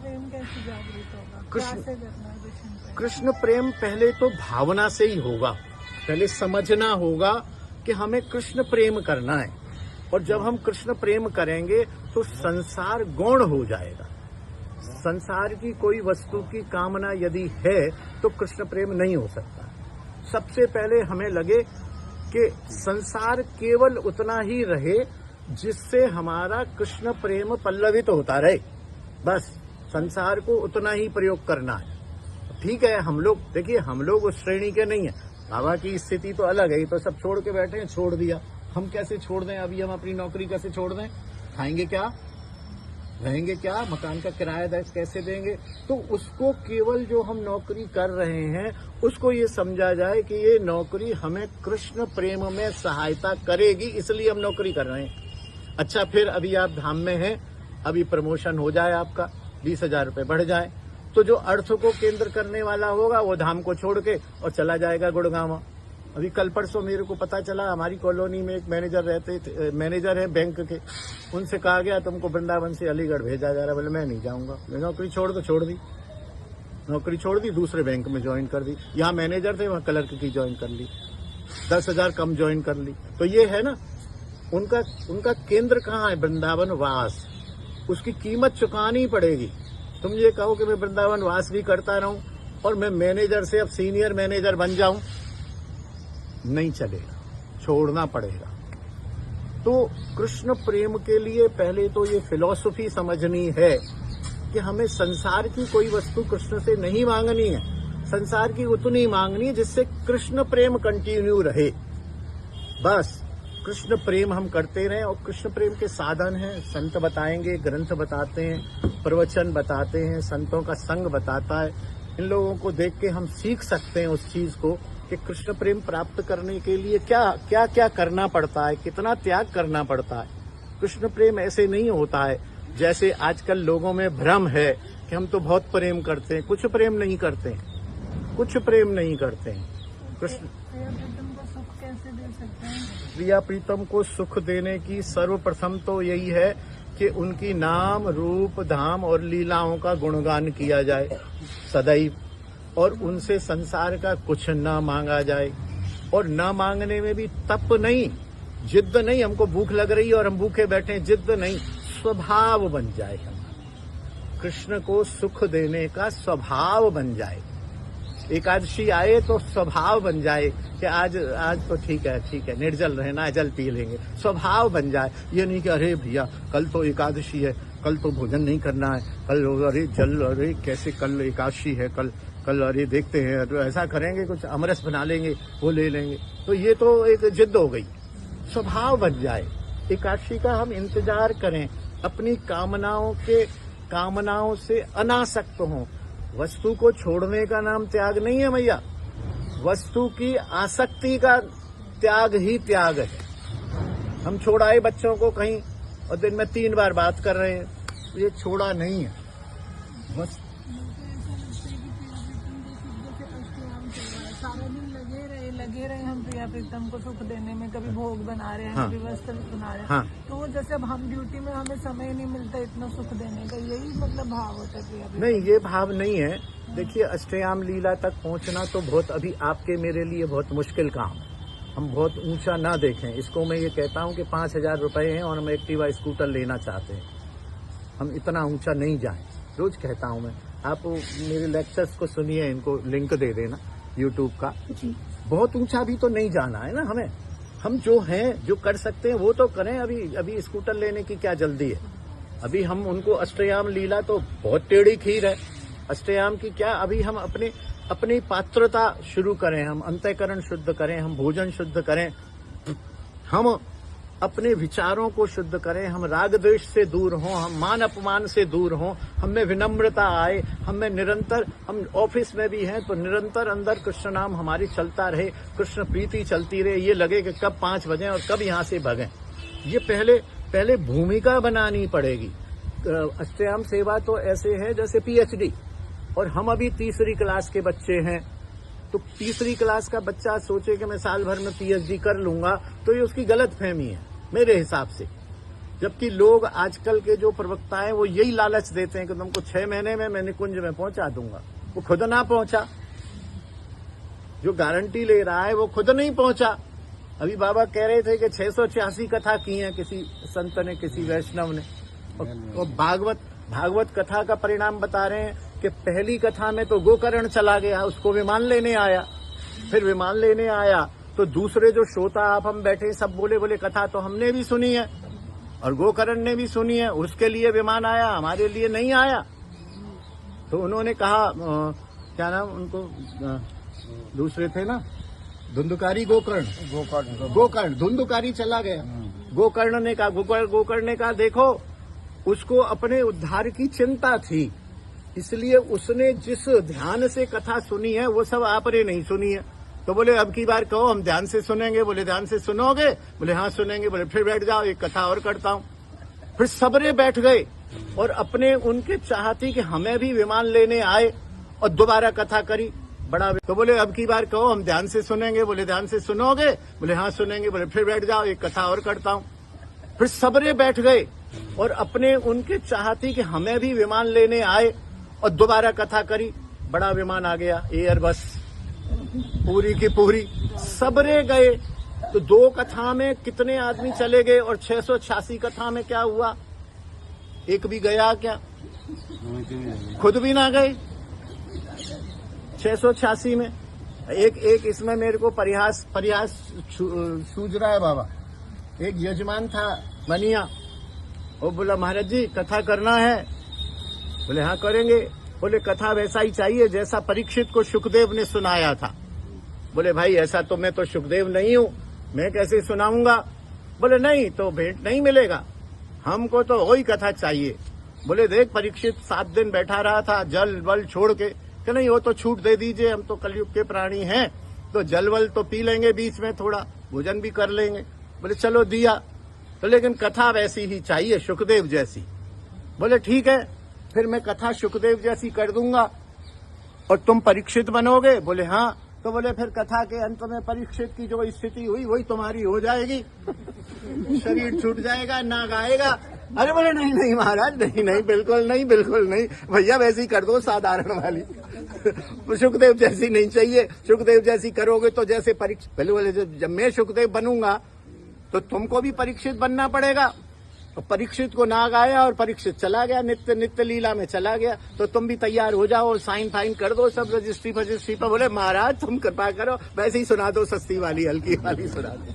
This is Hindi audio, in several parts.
प्रेम कैसे जागृत होगा? कृष्ण कैसे करना है कृष्ण प्रेम? कृष्ण प्रेम पहले तो भावना से ही होगा। पहले समझना होगा कि हमें कृष्ण प्रेम करना है, और जब हम कृष्ण प्रेम करेंगे तो संसार गौण हो जाएगा। संसार की कोई वस्तु की कामना यदि है तो कृष्ण प्रेम नहीं हो सकता। सबसे पहले हमें लगे कि संसार केवल उतना ही रहे जिससे हमारा कृष्ण प्रेम पल्लवित होता रहे, बस संसार को उतना ही प्रयोग करना है। ठीक है, हम लोग देखिए, हम लोग उस श्रेणी के नहीं है। बाबा की स्थिति तो अलग है, तो सब छोड़ के बैठे हैं, छोड़ दिया। हम कैसे छोड़ दें? अभी हम अपनी नौकरी कैसे छोड़ दें? खाएंगे क्या, रहेंगे क्या, मकान का किराया कैसे देंगे? तो उसको केवल जो हम नौकरी कर रहे हैं उसको ये समझा जाए कि ये नौकरी हमें कृष्ण प्रेम में सहायता करेगी, इसलिए हम नौकरी कर रहे हैं। अच्छा, फिर अभी आप धाम में हैं, अभी प्रमोशन हो जाए, आपका 20,000 रुपये बढ़ जाए, तो जो अर्थ को केंद्र करने वाला होगा वो धाम को छोड़ के और चला जाएगा गुड़गांव। अभी कल परसों मेरे को पता चला, हमारी कॉलोनी में एक मैनेजर है बैंक के, उनसे कहा गया तुमको वृंदावन से अलीगढ़ भेजा जा रहा है। बोले मैं नहीं जाऊंगा। नौकरी छोड़ दो, छोड़ दी, नौकरी छोड़ दी, दूसरे बैंक में ज्वाइन कर दी। यहाँ मैनेजर थे, वहाँ क्लर्क की ज्वाइन कर ली, 10,000 कम ज्वाइन कर ली। तो ये है ना, उनका केंद्र कहाँ है? वृंदावन वास। उसकी कीमत चुकानी पड़ेगी। तुम ये कहो कि मैं वृंदावन वास भी करता रहूं और मैं मैनेजर से अब सीनियर मैनेजर बन जाऊं, नहीं चलेगा, छोड़ना पड़ेगा। तो कृष्ण प्रेम के लिए पहले तो ये फिलॉसफी समझनी है कि हमें संसार की कोई वस्तु कृष्ण से नहीं मांगनी है। संसार की उतनी मांगनी है जिससे कृष्ण प्रेम कंटिन्यू रहे, बस कृष्ण प्रेम हम करते रहें। और कृष्ण प्रेम के साधन हैं, संत बताएंगे, ग्रंथ बताते हैं, प्रवचन बताते हैं, संतों का संग बताता है। इन लोगों को देख के हम सीख सकते हैं उस चीज को कि कृष्ण प्रेम प्राप्त करने के लिए क्या क्या क्या करना पड़ता है, कितना त्याग करना पड़ता है। कृष्ण प्रेम ऐसे नहीं होता है जैसे आजकल लोगों में भ्रम है कि हम तो बहुत प्रेम करते हैं। कुछ प्रेम नहीं करते हैं, कुछ प्रेम नहीं करते हैं। कृष्ण कैसे दे सकते हैं? प्रिया प्रीतम को सुख देने की सर्वप्रथम तो यही है कि उनकी नाम, रूप, धाम और लीलाओं का गुणगान किया जाए सदैव, और उनसे संसार का कुछ न मांगा जाए। और न मांगने में भी तप नहीं, जिद्द नहीं, हमको भूख लग रही है और हम भूखे बैठे हैं, जिद्द नहीं, स्वभाव बन जाए हमारा। कृष्ण को सुख देने का स्वभाव बन जाए। एकादशी आए तो स्वभाव बन जाए कि आज तो ठीक है निर्जल रहना है, जल पी लेंगे, स्वभाव बन जाए। ये नहीं कि अरे भैया कल तो एकादशी है, कल तो भोजन नहीं करना है, कल अरे जल, अरे कैसे कल एकादशी है, कल अरे देखते हैं, तो ऐसा करेंगे, कुछ अमरस बना लेंगे, वो ले लेंगे। तो ये तो एक जिद हो गई। स्वभाव बन जाए, एकादशी का हम इंतजार करें, अपनी कामनाओं से अनासक्त हों। वस्तु को छोड़ने का नाम त्याग नहीं है भैया, वस्तु की आसक्ति का त्याग ही त्याग है। हम छोड़ाए बच्चों को कहीं और दिन में 3 बार बात कर रहे हैं, ये छोड़ा नहीं है। बस सारा दिन लगे रहे हम प्रिया प्रीतम को सुख देने में, कभी भोग बना रहे हैं, हाँ, कभी वस्त्र बना रहे हैं, हाँ, तो वो जैसे अब हम ड्यूटी में हमें समय नहीं मिलता इतना सुख देने का, यही मतलब भाव होता है प्रिया प्रीतम? नहीं, ये भाव नहीं है। देखिए, अष्टयाम लीला तक पहुंचना तो बहुत अभी आपके मेरे लिए बहुत मुश्किल काम है। हम बहुत ऊंचा ना देखें इसको। मैं ये कहता हूं कि 5,000 रुपए हैं और हम एक्टिवा स्कूटर लेना चाहते हैं, हम इतना ऊंचा नहीं जाएं। रोज कहता हूं मैं, आप मेरे लेक्चर्स को सुनिए, इनको लिंक दे देना यूट्यूब का। बहुत ऊंचा भी तो नहीं जाना है ना हमें। हम जो हैं, जो कर सकते हैं वो तो करें। अभी स्कूटर लेने की क्या जल्दी है? अभी हम उनको अष्टयाम लीला तो बहुत टेढ़ी खीर है। अष्टयाम की क्या, अभी हम अपनी पात्रता शुरू करें, हम अंतःकरण शुद्ध करें, हम भोजन शुद्ध करें, हम अपने विचारों को शुद्ध करें, हम राग द्वेष से दूर हों, हम मान अपमान से दूर हों, हमें विनम्रता आए, हमें निरंतर, हम ऑफिस में भी हैं तो निरंतर अंदर कृष्ण नाम हमारी चलता रहे, कृष्ण प्रीति चलती रहे। ये लगे कि कब 5 बजे और कब यहाँ से भगें। ये पहले भूमिका बनानी पड़ेगी। अष्टयाम सेवा तो ऐसे है जैसे PhD, और हम अभी 3री क्लास के बच्चे हैं। तो 3री क्लास का बच्चा सोचे कि मैं साल भर में PhD कर लूंगा, तो ये उसकी गलत फहमी है मेरे हिसाब से। जबकि लोग आजकल के जो प्रवक्ता हैं वो यही लालच देते हैं कि तुमको 6 महीने में मैं निकुंज में पहुंचा दूंगा। वो खुद ना पहुंचा, जो गारंटी ले रहा है वो खुद नहीं पहुंचा। अभी बाबा कह रहे थे कि 686 कथा की है किसी संत ने, किसी वैष्णव ने। और भागवत कथा का परिणाम बता रहे हैं कि पहली कथा में तो गोकर्ण चला गया, उसको विमान लेने आया। फिर विमान लेने आया तो दूसरे जो श्रोता आप हम बैठे सब बोले कथा तो हमने भी सुनी है और गोकर्ण ने भी सुनी है, उसके लिए विमान आया, हमारे लिए नहीं आया। तो उन्होंने कहा क्या नाम उनको दूसरे थे ना, धुंधुकारी गोकर्ण धुंधुकारी चला गया। गोकर्ण ने कहा देखो उसको अपने उद्धार की चिंता थी, इसलिए उसने जिस ध्यान से कथा सुनी है वो सब आपने नहीं सुनी है। तो बोले अब की बार कहो हम ध्यान से सुनेंगे। बोले ध्यान से सुनोगे? बोले हाँ सुनेंगे। बोले फिर बैठ जाओ, एक कथा और करता हूँ। फिर सबरे बैठ गए और अपने उनके चाहती कि हमें भी विमान लेने आए और दोबारा कथा करी। बड़ा तो बोले अब की बार कहो हम ध्यान से सुनेंगे। बोले ध्यान से सुनोगे? बोले हाँ सुनेंगे। बोले फिर बैठ जाओ, एक कथा और करता हूँ। फिर सबरे बैठ गए और अपने उनके चाहती कि हमें भी विमान लेने आए और दोबारा कथा करी। बड़ा विमान आ गया, एयरबस पूरी की पूरी। सबरे गए तो 2 कथा में कितने आदमी चले गए और 686 कथा में क्या हुआ? एक भी गया क्या? खुद भी ना गए 686 में। एक इसमें मेरे को परिहास सूझ रहा है बाबा। एक यजमान था मनिया, वो बोला महाराज जी कथा करना है। बोले हाँ करेंगे। बोले कथा वैसा ही चाहिए जैसा परीक्षित को सुखदेव ने सुनाया था। बोले भाई ऐसा तो मैं तो सुखदेव नहीं हूँ, मैं कैसे सुनाऊंगा? बोले नहीं तो भेंट नहीं मिलेगा, हमको तो वही कथा चाहिए। बोले देख परीक्षित 7 दिन बैठा रहा था जल वल छोड़ के, कि नहीं वो तो छूट दे दीजिए, हम तो कलयुग के प्राणी हैं, तो जल वल तो पी लेंगे, बीच में थोड़ा भोजन भी कर लेंगे। बोले चलो दिया, तो लेकिन कथा वैसी ही चाहिए सुखदेव जैसी। बोले ठीक है, फिर मैं कथा सुखदेव जैसी कर दूंगा और तुम परीक्षित बनोगे। बोले हाँ। तो बोले फिर कथा के अंत में परीक्षित की जो स्थिति हुई वही तुम्हारी हो जाएगी, शरीर छूट जाएगा, नाग आएगा। अरे बोले नहीं महाराज, नहीं बिल्कुल नहीं भैया वैसी कर दो साधारण वाली। सुखदेव जैसी नहीं चाहिए, सुखदेव जैसी करोगे तो जैसे परीक्षित। पहले बोले जब मैं सुखदेव बनूंगा तो तुमको भी परीक्षित बनना पड़ेगा। तो परीक्षित को नाग आया और परीक्षित चला गया, नित्य लीला में चला गया। तो तुम भी तैयार हो जाओ और साइन फाइन कर दो सब रजिस्ट्री फजिस्ट्री पर। बोले महाराज तुम कृपा करो, वैसे ही सुना दो, सस्ती वाली हल्की वाली सुना दो।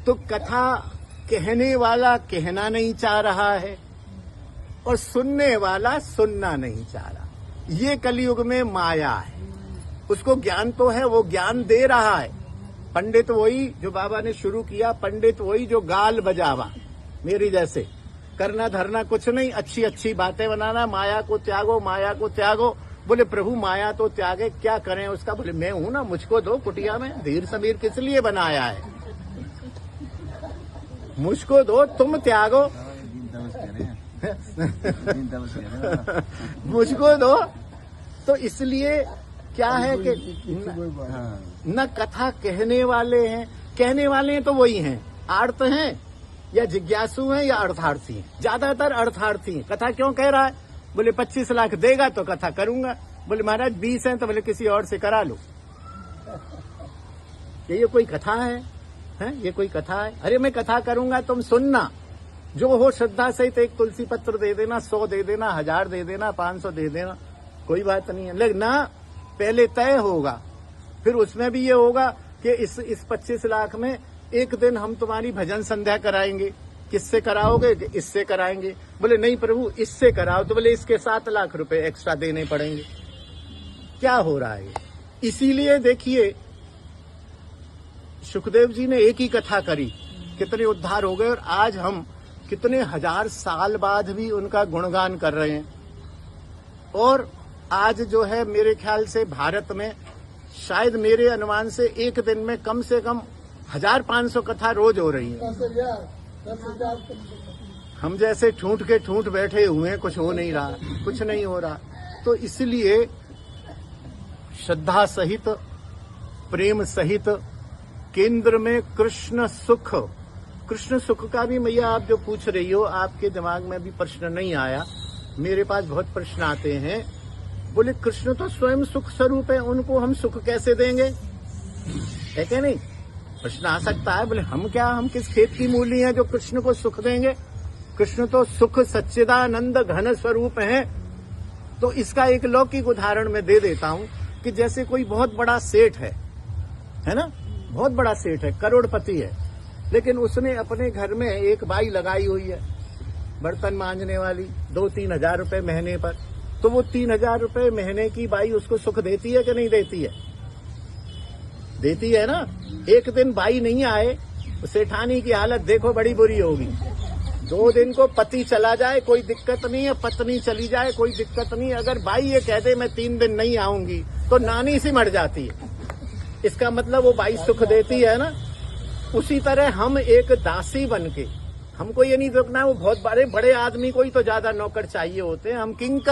तो कथा कहने वाला कहना नहीं चाह रहा है और सुनने वाला सुनना नहीं चाह रहा। ये कलयुग में माया है। उसको ज्ञान तो है, वो ज्ञान दे रहा है। पंडित वही जो बाबा ने शुरू किया, पंडित वही जो गाल बजावा मेरी जैसे, करना धरना कुछ नहीं, अच्छी बातें बनाना, माया को त्यागो। बोले प्रभु माया तो त्यागे, क्या करें उसका? बोले मैं हूं ना, मुझको दो कुटिया में। धीर समीर किस लिए बनाया है? मुझको दो, तुम त्यागो। मुझको दो। तो इसलिए क्या है कि न कथा कहने वाले हैं तो वही हैं, आर्त हैं या जिज्ञासु हैं या अर्थार्थी हैं। ज्यादातर अर्थार्थी हैं। कथा क्यों कह रहा है? बोले 25 लाख देगा तो कथा करूंगा। बोले महाराज 20 हैं तो बोले किसी और से करा लो। ये कोई कथा है? ये कोई कथा है? अरे मैं कथा करूंगा, तुम सुनना, जो हो श्रद्धा सहित एक तुलसी पत्र दे देना, 100 दे देना, 1000 दे देना, 500 दे देना, कोई बात नहीं है। लेकिन ना पहले तय होगा, फिर उसमें भी ये होगा कि इस 25 लाख में एक दिन हम तुम्हारी भजन संध्या कराएंगे। किससे कराओगे? इससे कराएंगे। बोले नहीं प्रभु इससे कराओ। तो बोले इसके 7 लाख रुपए एक्स्ट्रा देने पड़ेंगे। क्या हो रहा है? इसीलिए देखिए सुखदेव जी ने एक ही कथा करी, कितने उद्धार हो गए, और आज हम कितने 1000 साल बाद भी उनका गुणगान कर रहे हैं। और आज जो है मेरे ख्याल से भारत में शायद मेरे अनुमान से एक दिन में कम से कम 1500 कथा रोज हो रही है। 10,000 हम जैसे ठूंठ के ठूंठ बैठे हुए हैं, कुछ हो नहीं रहा, कुछ नहीं हो रहा। तो इसलिए श्रद्धा सहित, प्रेम सहित, केंद्र में कृष्ण सुख कृष्ण सुख का भी मैया आप जो पूछ रही हो, आपके दिमाग में भी प्रश्न नहीं आया। मेरे पास बहुत प्रश्न आते हैं। बोले कृष्ण तो स्वयं सुख स्वरूप है, उनको हम सुख कैसे देंगे? है क्या नहीं? प्रश्न आ सकता है। बोले हम किस खेत की मूली हैं जो कृष्ण को सुख देंगे? कृष्ण तो सुख सच्चिदानंद घन स्वरूप है। तो इसका एक लौकिक उदाहरण मैं दे देता हूं कि जैसे कोई बहुत बड़ा सेठ है ना, बहुत बड़ा सेठ है, करोड़पति है, लेकिन उसने अपने घर में एक बाई लगाई हुई है बर्तन मांजने वाली, 2-3 हजार रुपए महीने पर। तो वो 3,000 रुपए महीने की बाई उसको सुख देती है कि नहीं देती है? देती है ना। एक दिन बाई नहीं आए, सेठानी की हालत देखो बड़ी बुरी होगी। 2 दिन को पति चला जाए कोई दिक्कत नहीं है, पत्नी चली जाए कोई दिक्कत नहीं। अगर बाई ये कह दे मैं 3 दिन नहीं आऊंगी तो नानी सी मर जाती है। इसका मतलब वो बाई सुख देती है ना। उसी तरह हम एक दासी बनके, हमको ये नहीं देखना है वो बहुत बड़े आदमी को ही तो ज्यादा नौकर चाहिए होते हैं, हम किंकर